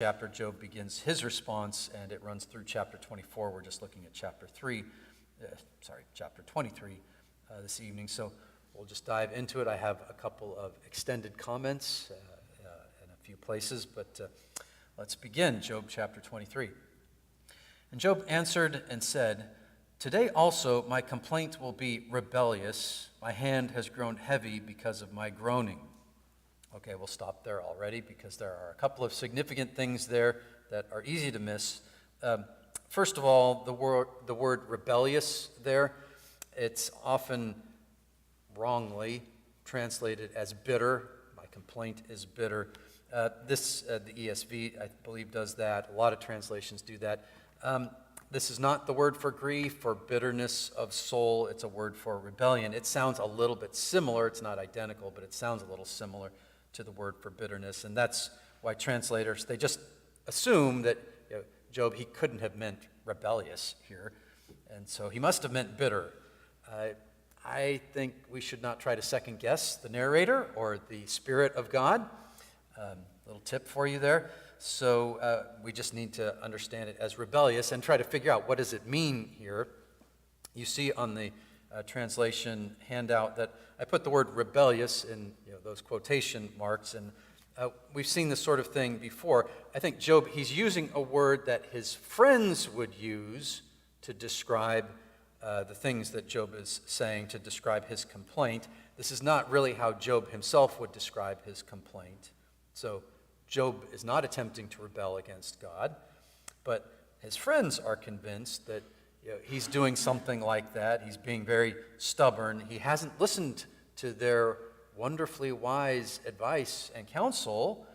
chapter, Job begins his response, and it runs through chapter 24. We're just looking at chapter 23 this evening. So we'll just dive into it. I have a couple of extended comments in a few places, but let's begin. Job chapter 23. And Job answered and said, "Today also my complaint will be rebellious. My hand has grown heavy because of my groaning." Okay, we'll stop there already because there are a couple of significant things there that are easy to miss. First of all, the word rebellious there, it's often wrongly translated as bitter. My complaint is bitter. The ESV, I believe, does that. A lot of translations do that. This is not the word for grief or bitterness of soul. It's a word for rebellion. It sounds a little bit similar. It's not identical, but it sounds a little similar to the word for bitterness. And that's why translators, they just assume that Job, he couldn't have meant rebellious here. And so he must have meant bitter. I think we should not try to second guess the narrator or the Spirit of God. Little tip for you there. So we just need to understand it as rebellious and try to figure out what does it mean here. You see on the translation handout that I put the word rebellious in those quotation marks, and we've seen this sort of thing before. I think Job, he's using a word that his friends would use to describe the things that Job is saying, to describe his complaint. This is not really how Job himself would describe his complaint. So Job is not attempting to rebel against God, but his friends are convinced that he's doing something like that. He's being very stubborn. He hasn't listened to their wonderfully wise advice and counsel